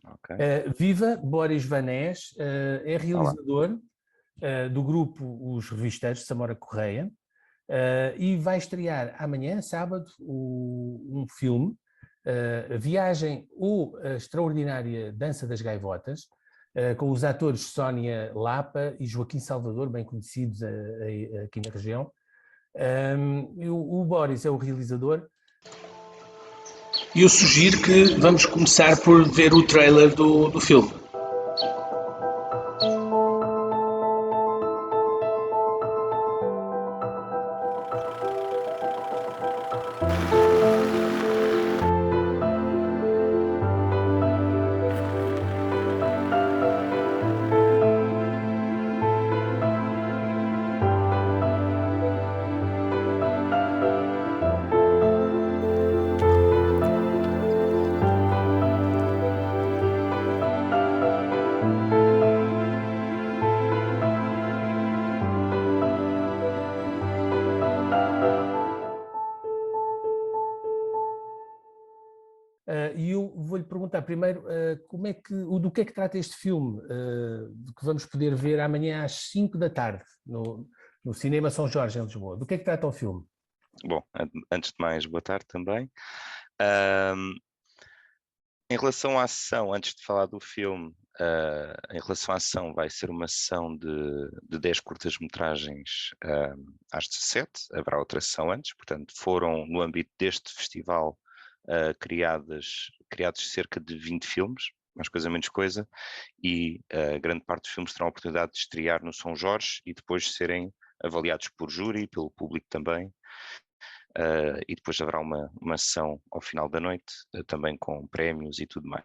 Ok. Viva Boris Vanés, é Olá. realizador do grupo Os Revisteiros, de Samora Correia, e vai estrear amanhã, sábado, um filme, a Viagem ou a Extraordinária Dança das Gaivotas, com os atores Sónia Lapa e Joaquim Salvador, bem conhecidos aqui na região. O Boris é o realizador. Eu sugiro que vamos começar por ver o trailer do filme. E eu vou-lhe perguntar primeiro do que é que trata este filme, que vamos poder ver amanhã às 5 da tarde, no Cinema São Jorge, em Lisboa. Do que é que trata o filme? Bom, antes de mais, boa tarde também. Ahm, Em relação à sessão, antes de falar do filme, em relação à sessão, vai ser uma sessão de 10 curtas-metragens às 17, haverá outra sessão antes, portanto foram no âmbito deste festival criados cerca de 20 filmes, mais coisa menos coisa, e grande parte dos filmes terão a oportunidade de estrear no São Jorge e depois serem avaliados por júri, pelo público também. E depois haverá uma sessão ao final da noite, também com prémios e tudo mais.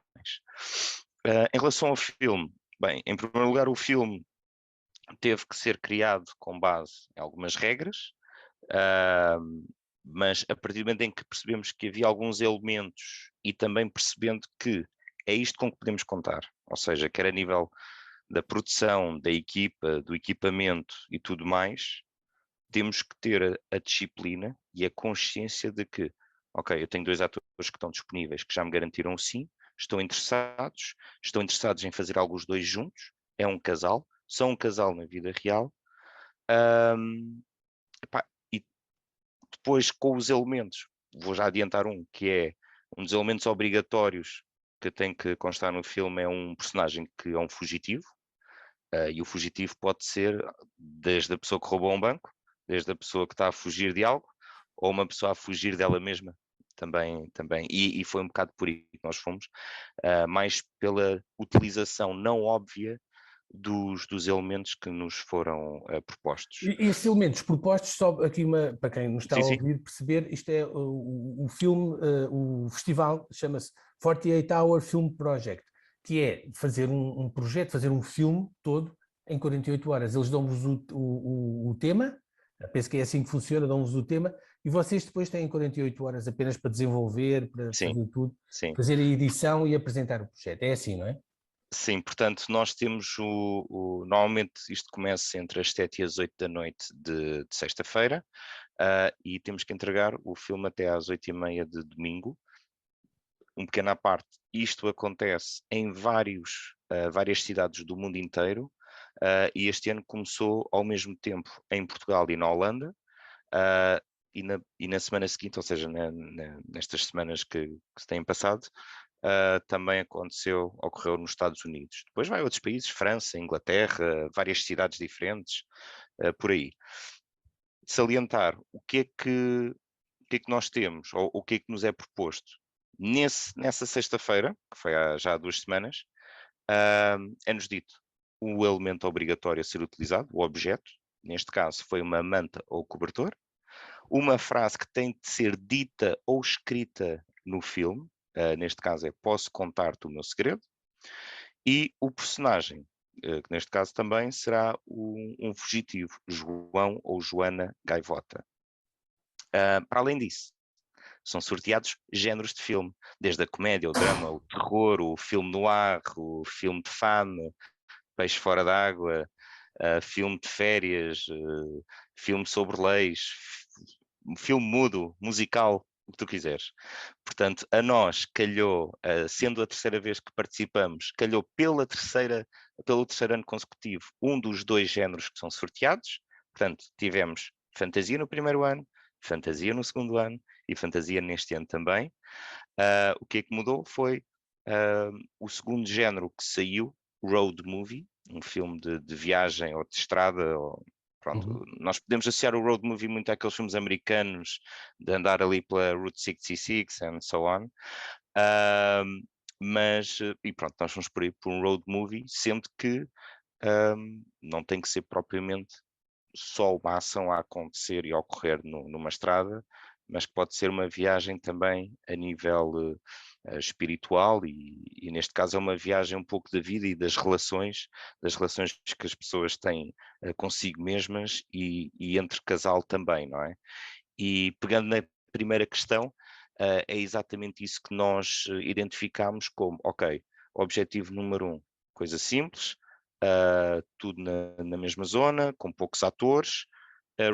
Em relação ao filme, bem, em primeiro lugar, o filme teve que ser criado com base em algumas regras, mas a partir do momento em que percebemos que havia alguns elementos e também percebendo que é isto com que podemos contar, ou seja, quer a nível da produção, da equipa, do equipamento e tudo mais, temos que ter a disciplina e a consciência de que, ok, eu tenho 2 atores que estão disponíveis, que já me garantiram sim, estão interessados em fazer algo os 2 juntos, é um casal, são um casal na vida real, e depois com os elementos, vou já adiantar que é um dos elementos obrigatórios que tem que constar no filme, é um personagem que é um fugitivo, e o fugitivo pode ser desde a pessoa que roubou um banco, desde a pessoa que está a fugir de algo, ou uma pessoa a fugir dela mesma, também. E foi um bocado por aí que nós fomos, mais pela utilização não óbvia dos elementos que nos foram propostos. E esses elementos propostos, só aqui para quem nos está a Sim. ouvir perceber, isto é o filme, o festival chama-se 48 Hour Film Project, que é fazer um projeto, fazer um filme todo em 48 horas. Eles dão-vos o tema, penso que é assim que funciona, dão-vos o tema, e vocês depois têm 48 horas apenas para desenvolver, para fazer tudo, fazer a edição e apresentar o projeto. É assim, não é? Sim, portanto, nós temos normalmente isto começa entre as 7 e as 8 da noite de sexta-feira, e temos que entregar o filme até às 8h30 de domingo. Um pequeno à parte, isto acontece em várias cidades do mundo inteiro, e este ano começou ao mesmo tempo em Portugal e na Holanda, e na semana seguinte, ou seja, nestas semanas que se têm passado, também ocorreu nos Estados Unidos. Depois vai a outros países, França, Inglaterra, várias cidades diferentes, por aí. Salientar o que é que nós temos, ou o que é que nos é proposto. Nessa sexta-feira, que foi já há 2 semanas, é-nos dito o elemento obrigatório a ser utilizado, o objeto, neste caso foi uma manta ou cobertor, uma frase que tem de ser dita ou escrita no filme, neste caso é posso contar-te o meu segredo, e o personagem, que neste caso também será um fugitivo, João ou Joana Gaivota. Para além disso, são sorteados géneros de filme, desde a comédia, o drama, o terror, o filme noir, o filme de fama, peixe fora d'água, filme de férias, filme sobre leis, filme mudo, musical, o que tu quiseres. Portanto, a nós calhou, sendo a terceira vez que participamos, calhou pelo terceiro ano consecutivo, um dos 2 géneros que são sorteados. Portanto, tivemos fantasia no primeiro ano, fantasia no segundo ano e fantasia neste ano também. O que é que mudou foi o segundo género que saiu, road movie, um filme de viagem ou de estrada. Pronto, nós podemos associar o road movie muito àqueles filmes americanos de andar ali pela Route 66 and so on. E pronto, nós fomos por aí por um road movie, sendo que não tem que ser propriamente só uma ação a acontecer e a ocorrer numa estrada, mas que pode ser uma viagem também a nível espiritual e neste caso é uma viagem um pouco da vida e das relações que as pessoas têm consigo mesmas e entre casal também, não é? E pegando na primeira questão, é exatamente isso que nós identificamos como, ok, objetivo número 1, coisa simples, tudo na mesma zona, com poucos atores,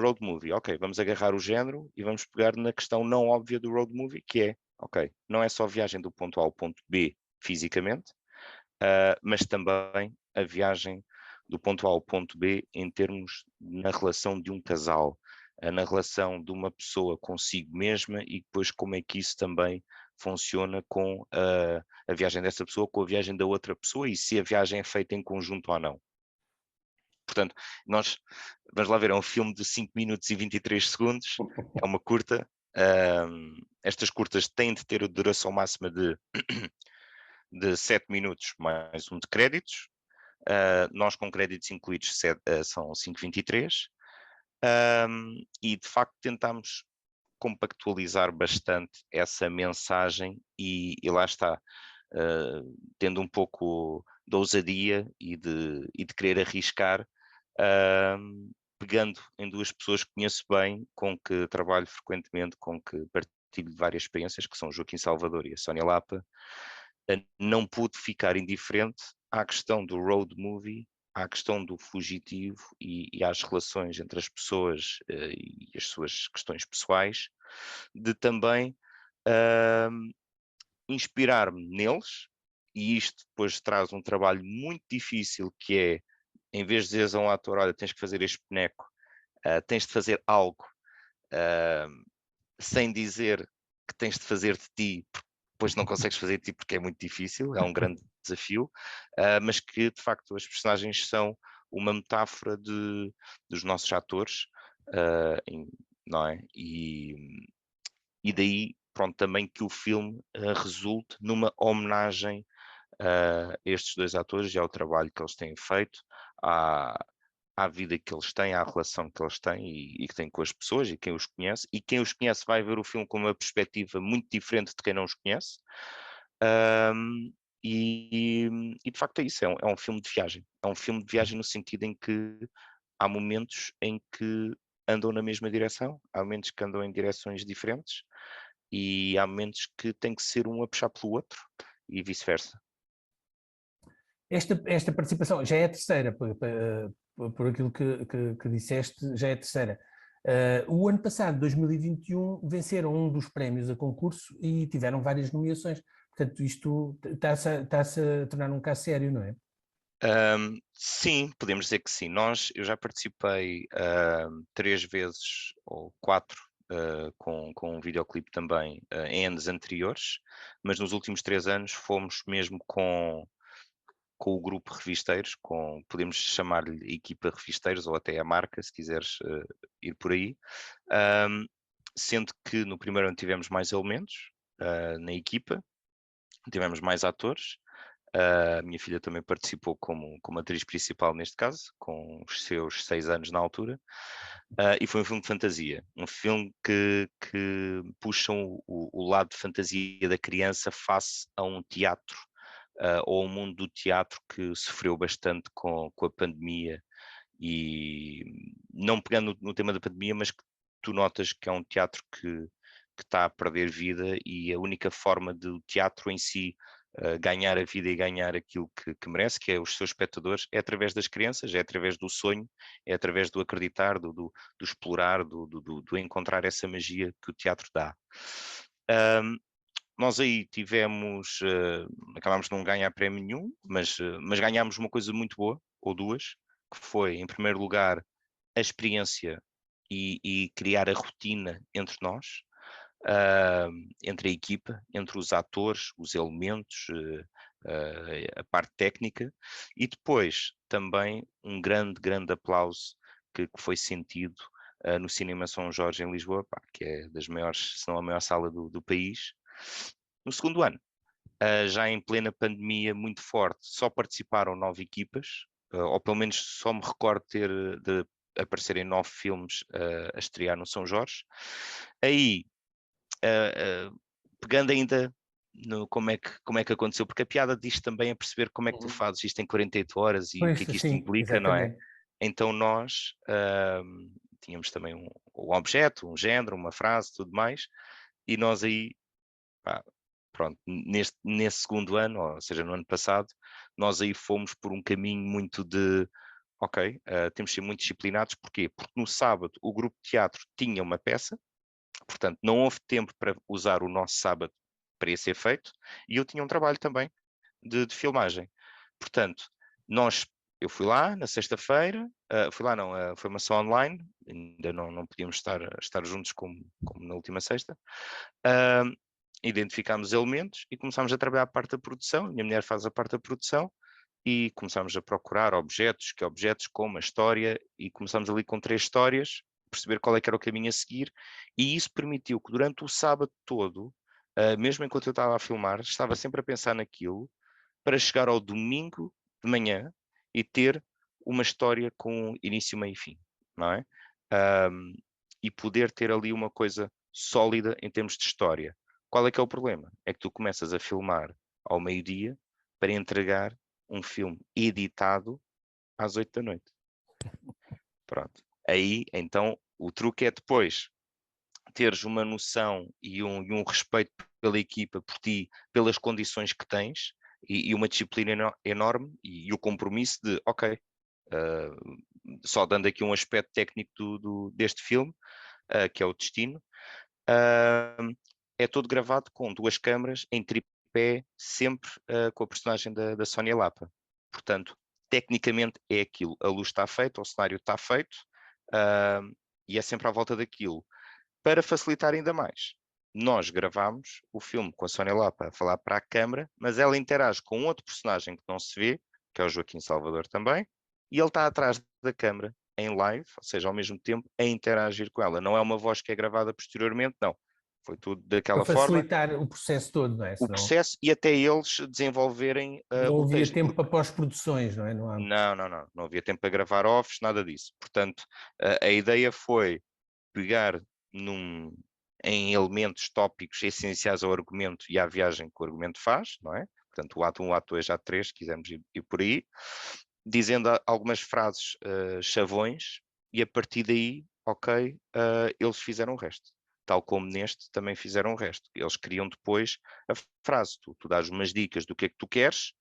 road movie, ok, vamos agarrar o género e vamos pegar na questão não óbvia do road movie, que é, ok, não é só viagem do ponto A ao ponto B fisicamente, mas também a viagem do ponto A ao ponto B em termos na relação de um casal, na relação de uma pessoa consigo mesma e depois como é que isso também funciona com a viagem dessa pessoa, com a viagem da outra pessoa e se a viagem é feita em conjunto ou não. Portanto, nós, vamos lá ver, é um filme de 5 minutos e 23 segundos, é uma curta. Estas curtas têm de ter a duração máxima de 7 minutos mais um de créditos. Nós com créditos incluídos são 5,23. E de facto tentámos compactualizar bastante essa mensagem e lá está, tendo um pouco de ousadia e de querer arriscar, pegando em 2 pessoas que conheço bem, com que trabalho frequentemente, com que partilho várias experiências, que são o Joaquim Salvador e a Sónia Lapa, não pude ficar indiferente à questão do road movie, à questão do fugitivo e às relações entre as pessoas e as suas questões pessoais, de também inspirar-me neles, e isto depois traz um trabalho muito difícil que é, em vez de dizeres a um ator, olha, tens que fazer este boneco, tens de fazer algo sem dizer que tens de fazer de ti, depois não consegues fazer de ti porque é muito difícil, é um grande desafio, mas que de facto as personagens são uma metáfora dos nossos atores, não é? E daí, pronto, também que o filme resulte numa homenagem a estes 2 atores e ao trabalho que eles têm feito, à vida que eles têm, à relação que eles têm e que têm com as pessoas e quem os conhece. E quem os conhece vai ver o filme com uma perspectiva muito diferente de quem não os conhece. E de facto é isso, é um filme de viagem. É um filme de viagem no sentido em que há momentos em que andam na mesma direção, há momentos que andam em direções diferentes e há momentos que tem que ser um a puxar pelo outro e vice-versa. Esta participação já é a terceira, por aquilo que disseste, já é a terceira. O ano passado, 2021, venceram um dos prémios a concurso e tiveram várias nomeações. Portanto, isto está-se a tornar um caso sério, não é? Sim, podemos dizer que sim. Eu já participei 3 vezes ou 4 com um videoclipe também em anos anteriores, mas nos últimos 3 anos fomos mesmo com o grupo Revisteiros, podemos chamar-lhe equipa Revisteiros ou até a marca, se quiseres ir por aí, sendo que no primeiro ano tivemos mais elementos na equipa, tivemos mais atores. A minha filha também participou como atriz principal neste caso, com os seus 6 anos na altura, e foi um filme de fantasia, um filme que puxa o lado de fantasia da criança face a um teatro, ou ao mundo do teatro que sofreu bastante com a pandemia, e não pegando no tema da pandemia, mas que tu notas que é um teatro que está a perder vida e a única forma do teatro em si ganhar a vida e ganhar aquilo que merece, que é os seus espectadores, é através das crianças, é através do sonho, é através do acreditar, do explorar, do encontrar essa magia que o teatro dá. Nós aí tivemos, acabámos de não ganhar prémio nenhum, mas ganhámos uma coisa muito boa, ou duas, que foi, em primeiro lugar, a experiência e criar a rotina entre nós, entre a equipa, entre os atores, os elementos, a parte técnica, e depois também um grande aplauso que foi sentido no Cinema São Jorge em Lisboa, pá, que é das maiores, se não a maior sala do país. No segundo ano, já em plena pandemia muito forte, só participaram 9 equipas, ou pelo menos só me recordo de aparecerem 9 filmes a estrear no São Jorge. Aí, pegando ainda no como é que aconteceu, porque a piada disto também é perceber como é que tu fazes isto em 48 horas e o que é que isto Sim, implica, não é? exatamente. Então nós tínhamos também um objeto, um género, uma frase, tudo mais, e nós aí, pá, pronto, nesse segundo ano, ou seja, no ano passado, nós aí fomos por um caminho muito de, ok, temos de ser muito disciplinados, porquê? Porque no sábado o grupo de teatro tinha uma peça, portanto não houve tempo para usar o nosso sábado para esse efeito, e eu tinha um trabalho também de filmagem. Portanto, eu fui lá na sexta-feira, fui lá não, foi uma só online, ainda não podíamos estar juntos como na última sexta. Identificámos elementos e começámos a trabalhar a parte da produção. A minha mulher faz a parte da produção e começámos a procurar objetos, como a história, e começámos ali com 3 histórias, perceber qual é que era o caminho a seguir, e isso permitiu que durante o sábado todo, mesmo enquanto eu estava a filmar, estava sempre a pensar naquilo, para chegar ao domingo de manhã e ter uma história com início, meio e fim, não é? E poder ter ali uma coisa sólida em termos de história. Qual é que é o problema? É que tu começas a filmar ao meio-dia para entregar um filme editado às 8 da noite. Pronto. Aí, então, o truque é depois teres uma noção e um respeito pela equipa, por ti, pelas condições que tens, e uma disciplina enorme, e o compromisso de, ok, só dando aqui um aspecto técnico deste filme, que é o Destino, é todo gravado com 2 câmaras em tripé, sempre com a personagem da Sónia Lapa. Portanto, tecnicamente é aquilo. A luz está feita, o cenário está feito, e é sempre à volta daquilo. Para facilitar ainda mais, nós gravámos o filme com a Sónia Lapa a falar para a câmara, mas ela interage com outro personagem que não se vê, que é o Joaquim Salvador também, e ele está atrás da câmara em live, ou seja, ao mesmo tempo a interagir com ela. Não é uma voz que é gravada posteriormente, não. Foi tudo Para daquela forma. facilitar o processo todo, não é? O Senão processo e até eles desenvolverem não o havia texto. tempo para pós-produções, não é? Não há... Não havia tempo para gravar offs, nada disso. Portanto, a ideia foi pegar em elementos tópicos essenciais ao argumento e à viagem que o argumento faz, não é? Portanto, o ato 1, o ato 2, o ato 3, se quisermos ir por aí, dizendo algumas frases chavões, e a partir daí, ok, eles fizeram o resto. Tal como neste, também fizeram o resto. Eles criam depois a frase. Tu dás umas dicas do que é que tu queres,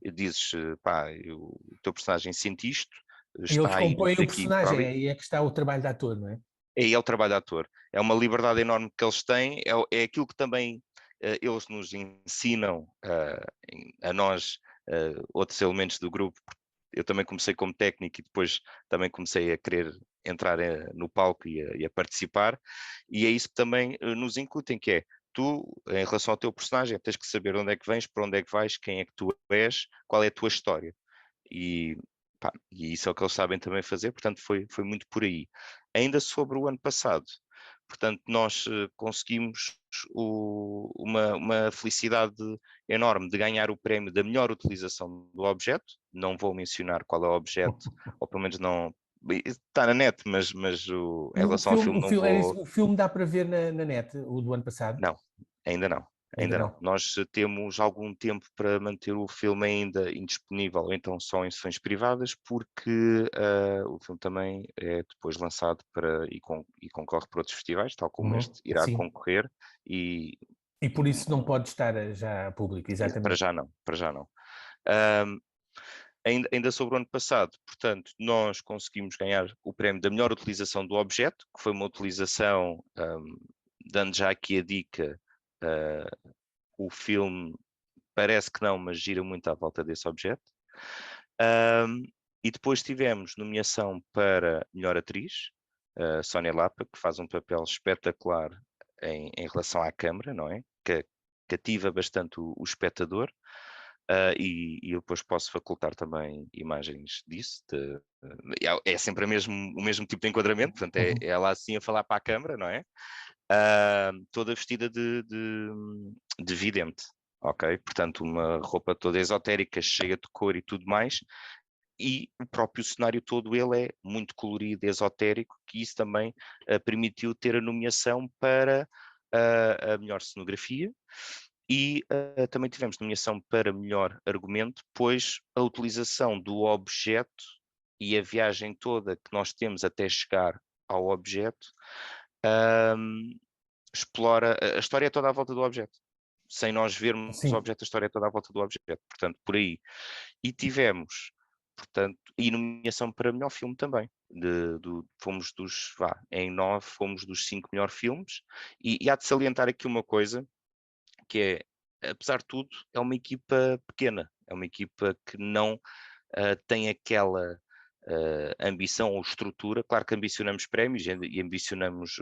dizes, pá, o teu personagem sente isto, E eles está a ir compõem o daqui para personagem, ali. aí é que está o trabalho de ator, não é? Aí é o trabalho de ator. É uma liberdade enorme que eles têm, é aquilo que também eles nos ensinam a nós, outros elementos do grupo. Eu também comecei como técnico e depois também comecei a querer entrar no palco e a participar, e é isso que também nos incutem, que é, tu, em relação ao teu personagem, tens que saber onde é que vens, para onde é que vais, quem é que tu és, qual é a tua história. E, pá, e isso é o que eles sabem também fazer, portanto foi muito por aí. Ainda sobre o ano passado, portanto nós conseguimos uma felicidade enorme de ganhar o prémio da melhor utilização do objeto. Não vou mencionar qual é o objeto, ou pelo menos não, está na net, mas em E relação ao filme não vou... o filme dá para ver na net, o do ano passado? Não, ainda não. Ainda Ainda não. não. Nós temos algum tempo para manter o filme ainda indisponível, ou então só em sessões privadas, porque o filme também é depois lançado e concorre para outros festivais, tal como este irá Sim. concorrer, e E por isso não pode estar já a público, para exatamente. já não, para já não. Ainda sobre o ano passado, portanto, nós conseguimos ganhar o prémio da melhor utilização do objeto, que foi uma utilização, dando já aqui a dica, o filme parece que não, mas gira muito à volta desse objeto. E depois tivemos nomeação para melhor atriz, Sónia Lapa, que faz um papel espetacular em relação à câmara, não é? Que cativa bastante o espectador. E eu depois posso facultar também imagens disso. É sempre o mesmo tipo de enquadramento, portanto é ela assim a falar para a câmara, não é? Toda vestida de vidente, ok? Portanto, uma roupa toda esotérica, cheia de cor e tudo mais, e o próprio cenário todo ele é muito colorido, esotérico, que isso também permitiu ter a nomeação para a melhor cenografia, e também tivemos nomeação para melhor argumento, pois a utilização do objeto e a viagem toda que nós temos até chegar ao objeto explora, a história é toda à volta do objeto. Sem nós vermos o objeto, a história é toda à volta do objeto. Portanto, por aí. E tivemos, portanto, e nomeação para melhor filme também. Fomos em 9, fomos dos 5 melhores filmes. E há de salientar aqui uma coisa, que é, apesar de tudo, é uma equipa pequena. É uma equipa que não tem aquela ambição ou estrutura. Claro que ambicionamos prémios e ambicionamos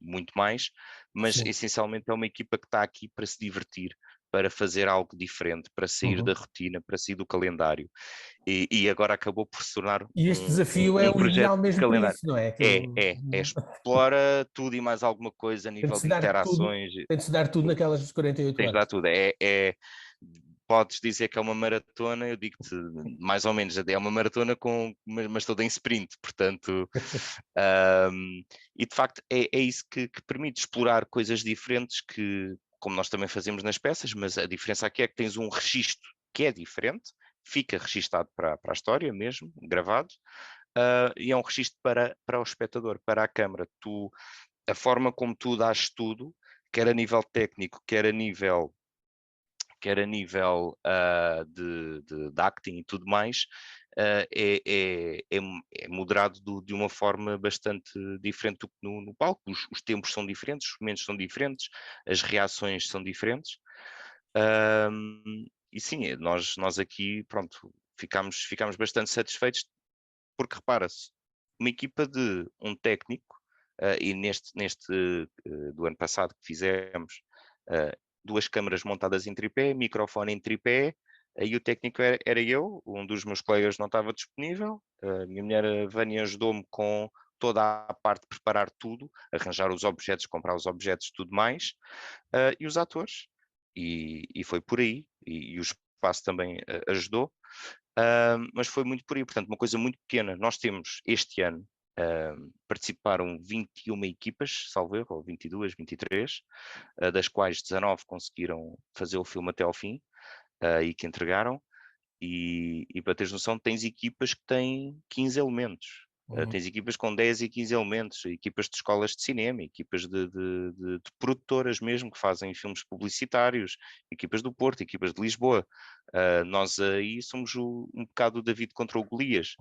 muito mais, mas essencialmente é uma equipa que está aqui para se divertir, para fazer algo diferente, para sair da rotina, para sair do calendário. E agora acabou por se tornar e este desafio é o projeto ideal de mesmo para calendário. isso, não é? Explora tudo e mais alguma coisa a nível de interações. Tem de se dar tudo naquelas 48 Tens de horas. dar tudo. Podes dizer que é uma maratona, eu digo-te mais ou menos, é uma maratona mas toda em sprint, portanto, e de facto é isso que permite explorar coisas diferentes que, como nós também fazemos nas peças, mas a diferença aqui é que tens um registro que é diferente, fica registado para a história mesmo, gravado, e é um registro para o espectador, para a câmara. A forma como tu dás tudo, quer a nível técnico, quer a nível de acting e tudo mais, é moderado de uma forma bastante diferente do que no palco. Os tempos são diferentes, os momentos são diferentes, as reações são diferentes. E sim, nós aqui, pronto, ficámos bastante satisfeitos, porque repara-se, uma equipa de um técnico, e neste do ano passado que fizemos, 2 câmaras montadas em tripé, microfone em tripé, aí o técnico era eu, um dos meus colegas não estava disponível, a minha mulher a Vânia ajudou-me com toda a parte de preparar tudo, arranjar os objetos, comprar os objetos, tudo mais, e os atores. E foi por aí, e o espaço também ajudou, mas foi muito por aí, portanto, uma coisa muito pequena. Nós temos este ano, participaram 21 equipas, salvo erro, ou 22, 23, das quais 19 conseguiram fazer o filme até ao fim, e que entregaram, e para teres noção, tens equipas que têm 15 elementos. Tens equipas com 10 e 15 elementos, equipas de escolas de cinema, equipas de produtoras mesmo, que fazem filmes publicitários, equipas do Porto, equipas de Lisboa. Nós aí somos um bocado o David contra o Golias.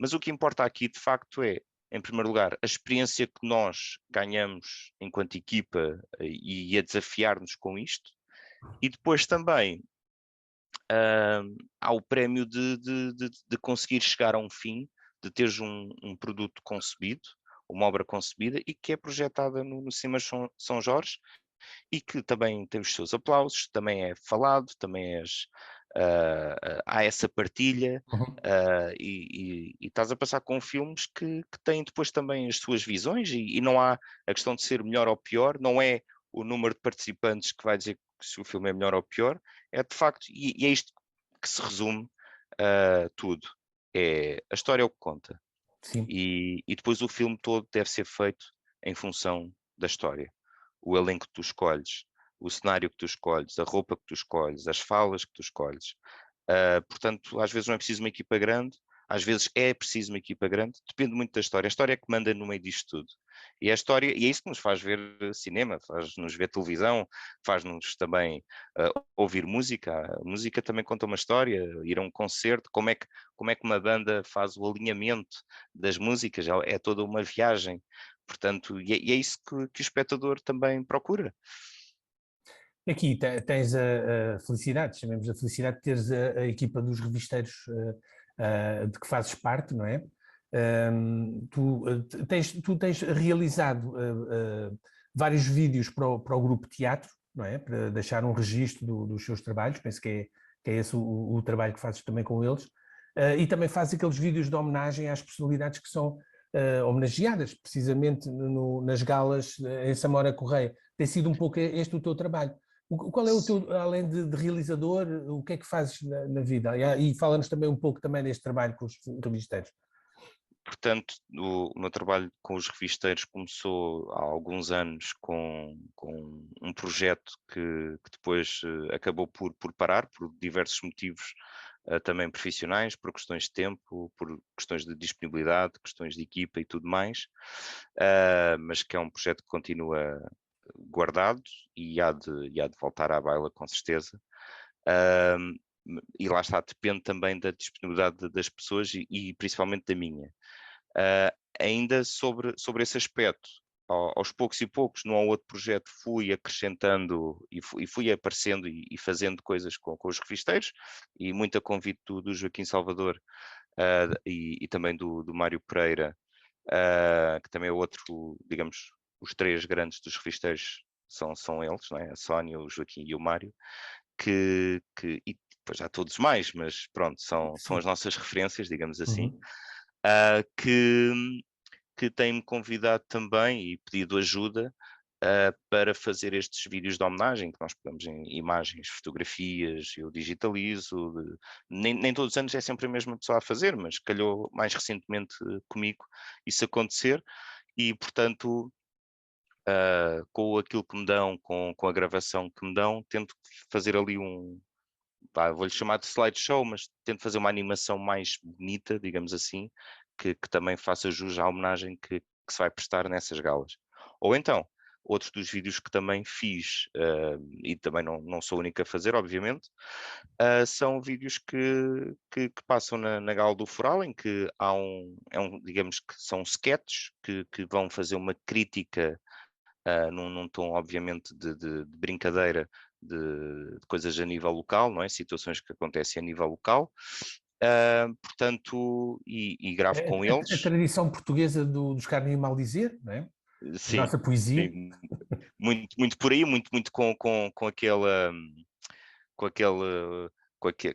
Mas o que importa aqui, de facto, é, em primeiro lugar, a experiência que nós ganhamos enquanto equipa e a desafiar-nos com isto, e depois também há o prémio de conseguir chegar a um fim, de teres um produto concebido, uma obra concebida e que é projetada no Cinema São Jorge, e que também tem os seus aplausos, também é falado, também há essa partilha, e estás a passar com filmes que têm depois também as suas visões, e não há a questão de ser melhor ou pior, não é o número de participantes que vai dizer se o filme é melhor ou pior, é de facto, e é isto que se resume tudo, a história é o que conta. E depois o filme todo deve ser feito em função da história. O elenco que tu escolhes, o cenário que tu escolhes, a roupa que tu escolhes, as falas que tu escolhes. Portanto, às vezes não é preciso uma equipa grande, às vezes é preciso uma equipa grande, depende muito da história. A história é que manda no meio disto tudo. E a história, e é isso que nos faz ver cinema, faz-nos ver televisão, faz-nos também ouvir música. A música também conta uma história, ir a um concerto, como é que uma banda faz o alinhamento das músicas, é toda uma viagem. Portanto, e é isso que o espectador também procura. Aqui tens a felicidade, chamemos a felicidade de teres a equipa dos revisteiros de que fazes parte, não é? Tu tens realizado vários vídeos para o grupo teatro, não é? Para deixar um registro dos seus trabalhos, penso que é esse o trabalho que fazes também com eles, e também fazes aqueles vídeos de homenagem às personalidades que são homenageadas, precisamente nas galas em Samora Correia. Tem sido um pouco este o teu trabalho. Qual é o teu, além de realizador, o que é que fazes na vida? E fala-nos também um pouco também deste trabalho com os revisteiros. Portanto, o meu trabalho com os revisteiros começou há alguns anos com um projeto que depois acabou por parar, por diversos motivos também profissionais, por questões de tempo, por questões de disponibilidade, questões de equipa e tudo mais, mas que é um projeto que continua guardado e há de voltar à baila com certeza. E lá está, depende também da disponibilidade das pessoas e principalmente da minha. Ainda sobre esse aspecto, aos poucos e poucos, num ou outro projeto, fui acrescentando e fui aparecendo e fazendo coisas com os revisteiros, e muito a convite do Joaquim Salvador e também do Mário Pereira, que também é outro, digamos, os três grandes dos revisteiros são eles, não é? A Sónia, o Joaquim e o Mário, e depois há todos mais, mas pronto, são as nossas referências, digamos assim, que têm-me convidado também e pedido ajuda para fazer estes vídeos de homenagem, que nós pegamos em imagens, fotografias, eu digitalizo, nem todos os anos é sempre a mesma pessoa a fazer, mas calhou mais recentemente comigo isso acontecer, e portanto com aquilo que me dão, com a gravação que me dão, tento fazer ali vou-lhe chamar de slideshow, mas tento fazer uma animação mais bonita, digamos assim, que também faça jus à homenagem que se vai prestar nessas galas. Ou então, outros dos vídeos que também fiz, e também não sou o único a fazer, obviamente, são vídeos que passam na Gala do Foral, em que digamos que são sketches que vão fazer uma crítica num tom obviamente de brincadeira de coisas a nível local, não é? Situações que acontecem a nível local, portanto, e gravo com A eles. tradição portuguesa dos Carne e Maldizer, não é? A Sim, nossa poesia. sim, muito por aí, muito com aquela com aquele,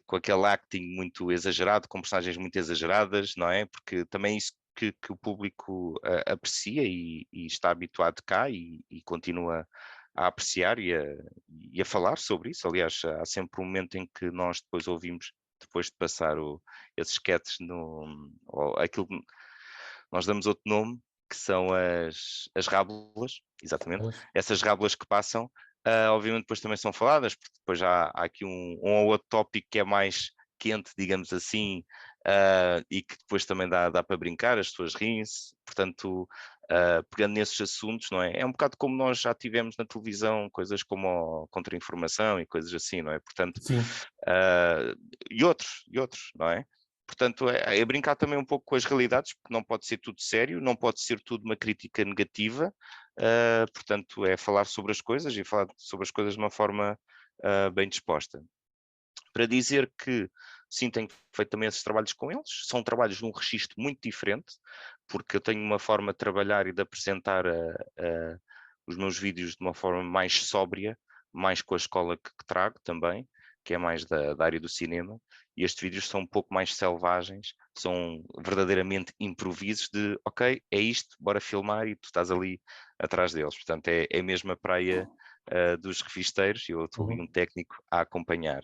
com aquele acting muito exagerado, com personagens muito exageradas, não é? Porque também é isso que o público aprecia e está habituado cá e continua a apreciar e a falar sobre isso. Aliás, há sempre um momento em que nós depois ouvimos, depois de passar esses sketches aquilo que nós damos outro nome, que são as rábulas, exatamente, essas rábulas que passam, obviamente depois também são faladas, porque depois há aqui um ou outro tópico que é mais quente, digamos assim, e que depois também dá para brincar, as pessoas riem-se, portanto, pegando nesses assuntos, não é? É um bocado como nós já tivemos na televisão, coisas como a contra-informação e coisas assim, não é? Portanto, e outros, não é? Portanto, é brincar também um pouco com as realidades, porque não pode ser tudo sério, não pode ser tudo uma crítica negativa, portanto, é falar sobre as coisas e falar sobre as coisas de uma forma bem disposta. Para dizer que, sim, tenho feito também esses trabalhos com eles, são trabalhos num registro muito diferente, porque eu tenho uma forma de trabalhar e de apresentar os meus vídeos de uma forma mais sóbria, mais com a escola que trago também, que é mais da área do cinema, e estes vídeos são um pouco mais selvagens, são verdadeiramente improvisos de, ok, é isto, bora filmar, e tu estás ali atrás deles. Portanto, é mesmo a praia dos revisteiros, e eu estou ali um técnico a acompanhar.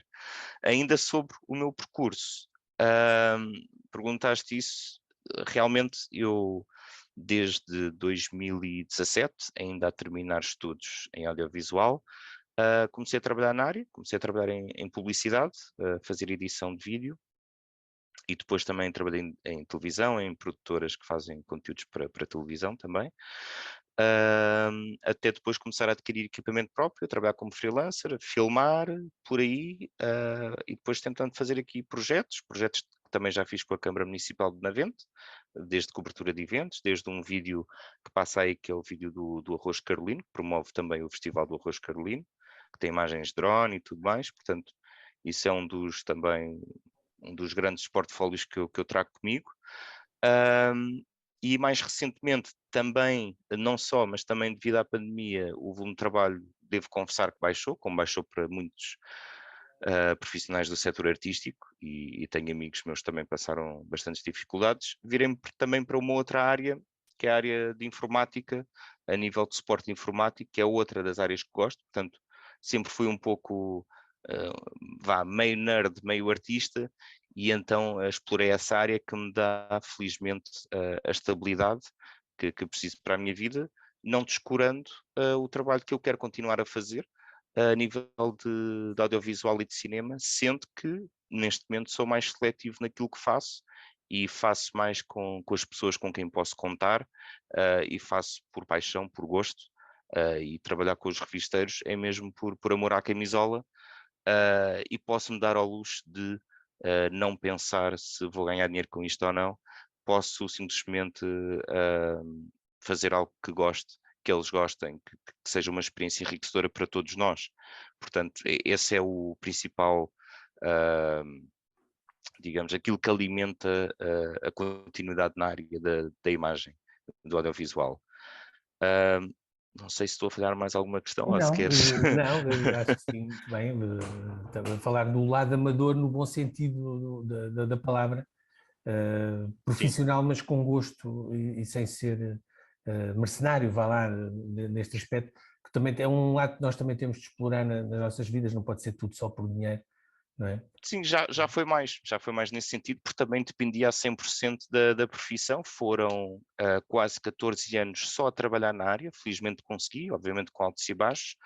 Ainda sobre o meu percurso, perguntaste isso, realmente eu desde 2017, ainda a terminar estudos em audiovisual, comecei a trabalhar na área, comecei a trabalhar em publicidade, fazer edição de vídeo, e depois também trabalhei em televisão, em produtoras que fazem conteúdos para televisão também, até depois começar a adquirir equipamento próprio, trabalhar como freelancer, filmar por aí, e depois tentando fazer aqui projetos que também já fiz com a Câmara Municipal de Navente, desde cobertura de eventos, desde um vídeo que passa aí, que é o vídeo do Arroz Carolino, que promove também o Festival do Arroz Carolino, que tem imagens de drone e tudo mais, portanto, isso é também um dos grandes portfólios que eu trago comigo. E mais recentemente também, não só, mas também devido à pandemia, o volume de trabalho, devo confessar que baixou, como baixou para muitos profissionais do setor artístico, e tenho amigos meus que também passaram bastantes dificuldades. Virei também para uma outra área, que é a área de informática, a nível de suporte informático, que é outra das áreas que gosto, portanto, sempre fui um pouco, meio nerd, meio artista, e então explorei essa área que me dá, felizmente, a estabilidade que preciso para a minha vida, não descurando o trabalho que eu quero continuar a fazer a nível de audiovisual e de cinema, sendo que neste momento sou mais seletivo naquilo que faço e faço mais com as pessoas com quem posso contar, e faço por paixão, por gosto, e trabalhar com os revisteiros é mesmo por amor à camisola, e posso-me dar ao luxo de não pensar se vou ganhar dinheiro com isto ou não, posso simplesmente fazer algo que goste, que eles gostem, que seja uma experiência enriquecedora para todos nós. Portanto, esse é o principal, digamos, aquilo que alimenta a continuidade na área da imagem, do audiovisual. Não sei se estou a falhar mais alguma questão, ou se Não, queres. não, acho que sim, muito bem. Estava a falar do lado amador no bom sentido da palavra, profissional, mas com gosto e sem ser mercenário, vá lá, neste aspecto, que também é um lado que nós também temos de explorar nas nossas vidas, não pode ser tudo só por dinheiro, não é? Sim, já foi mais nesse sentido, porque também dependia a 100% da profissão. Foram quase 14 anos só a trabalhar na área, felizmente consegui, obviamente com altos e baixos,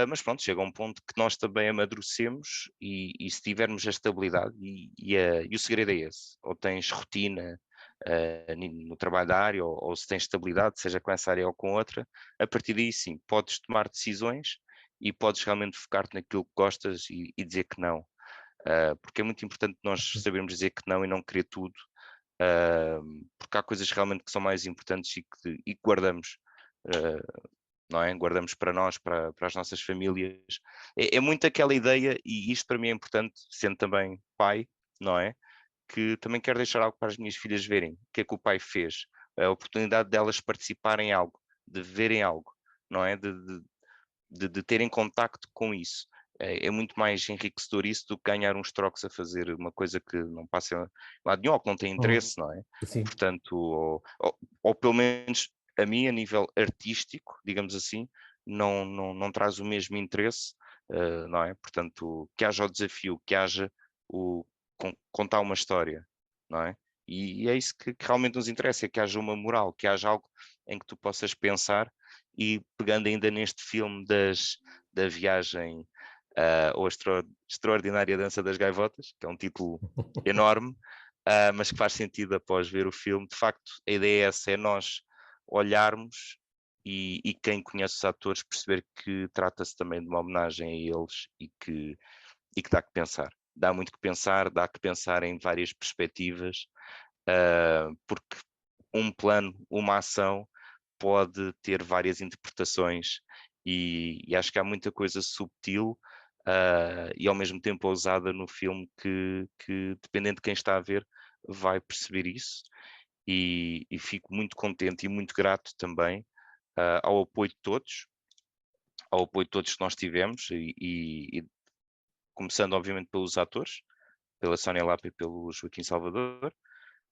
mas pronto, chega um ponto que nós também amadurecemos e se tivermos a estabilidade, e o segredo é esse, ou tens rotina no trabalho da área, ou se tens estabilidade, seja com essa área ou com outra, a partir daí sim, podes tomar decisões e podes realmente focar-te naquilo que gostas e dizer que não. Porque é muito importante nós sabermos dizer que não e não querer tudo, porque há coisas realmente que são mais importantes e que guardamos, não é? Guardamos para nós, para as nossas famílias. É muito aquela ideia, e isto para mim é importante, sendo também pai, não é? Que também quero deixar algo para as minhas filhas verem, o que é que o pai fez, a oportunidade delas participarem em algo, de verem algo, não é? De terem contacto com isso. É muito mais enriquecedor isso do que ganhar uns trocos a fazer uma coisa que não passa lá de nenhum, ou que não tem interesse, não é? Sim. Portanto, ou pelo menos a mim, a nível artístico, digamos assim, não traz o mesmo interesse, não é? Portanto, que haja o desafio, que haja contar uma história, não é? E é isso que realmente nos interessa, é que haja uma moral, que haja algo em que tu possas pensar. E pegando ainda neste filme da viagem ou Extraordinária Dança das Gaivotas, que é um título enorme, mas que faz sentido após ver o filme. De facto, a ideia é essa, é nós olharmos e quem conhece os atores perceber que trata-se também de uma homenagem a eles e que dá que pensar. Dá muito que pensar, dá que pensar em várias perspectivas, porque um plano, uma ação, pode ter várias interpretações e acho que há muita coisa subtil e ao mesmo tempo ousada no filme que dependendo de quem está a ver vai perceber isso e fico muito contente e muito grato também ao apoio de todos, que nós tivemos e começando obviamente pelos atores, pela Sónia Lapa e pelo Joaquim Salvador.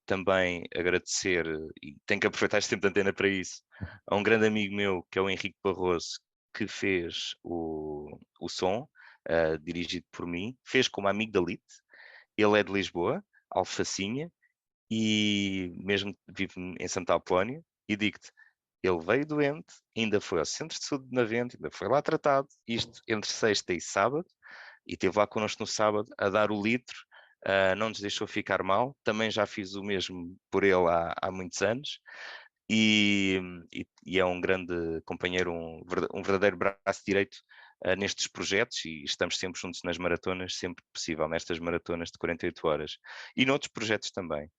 Também agradecer, e tenho que aproveitar este tempo de antena para isso, a um grande amigo meu, que é o Henrique Barroso, que fez o som, dirigido por mim, fez como amigo da Lite. Ele é de Lisboa, Alfacinha, e mesmo vive em Santa Apolónia, e digo-te, ele veio doente, ainda foi ao Centro de Saúde de Navente, ainda foi lá tratado, isto entre sexta e sábado, e esteve lá connosco no sábado a dar o litro, não nos deixou ficar mal, também já fiz o mesmo por ele há muitos anos, e é um grande companheiro, um verdadeiro braço direito nestes projetos, e estamos sempre juntos nas maratonas, sempre que possível, nestas maratonas de 48 horas, e noutros projetos também.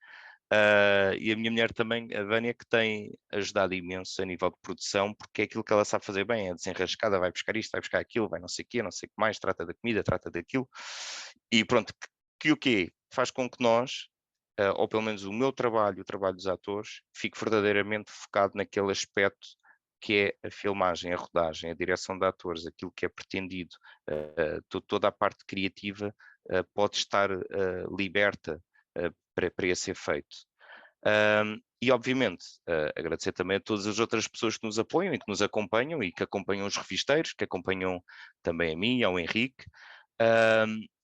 E a minha mulher também, a Vânia, que tem ajudado imenso a nível de produção, porque é aquilo que ela sabe fazer bem, é desenrascada, vai buscar isto, vai buscar aquilo, vai não sei o quê, não sei o que mais, trata da comida, trata daquilo. E pronto, que o quê? Faz com que nós, ou pelo menos o meu trabalho, o trabalho dos atores, fique verdadeiramente focado naquele aspecto que é a filmagem, a rodagem, a direção de atores, aquilo que é pretendido, toda a parte criativa pode estar liberta para esse efeito. E obviamente agradecer também a todas as outras pessoas que nos apoiam e que nos acompanham e que acompanham os revisteiros, que acompanham também a mim e ao Henrique,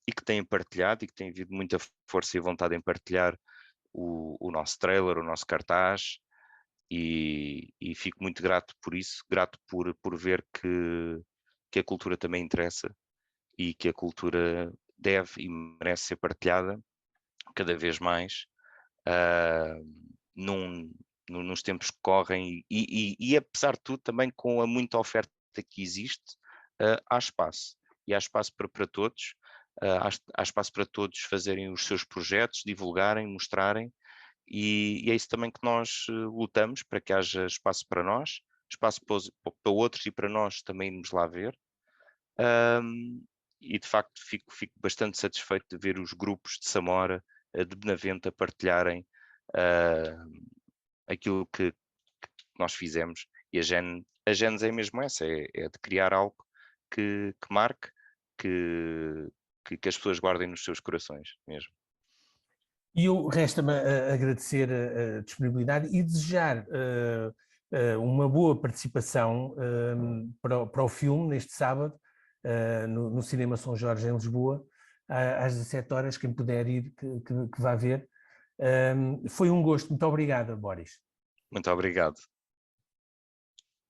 e que têm partilhado e que têm havido muita força e vontade em partilhar o nosso trailer, o nosso cartaz, e fico muito grato por isso, grato por ver que a cultura também interessa e que a cultura deve e merece ser partilhada cada vez mais nos tempos que correm e apesar de tudo também com a muita oferta que existe, há espaço e há espaço para todos, há espaço para todos fazerem os seus projetos, divulgarem, mostrarem e é isso também que nós lutamos, para que haja espaço para nós, espaço para outros e para nós também irmos lá ver. E de facto fico bastante satisfeito de ver os grupos de Samora, de Benavente, a partilharem aquilo que nós fizemos. E a Genes é mesmo essa, é de criar algo que marque, que as pessoas guardem nos seus corações mesmo. E resta-me agradecer a disponibilidade e desejar uma boa participação para o filme neste sábado, no Cinema São Jorge, em Lisboa, às 17 horas. Quem puder ir, que vá ver. Foi um gosto. Muito obrigado, Boris. Muito obrigado.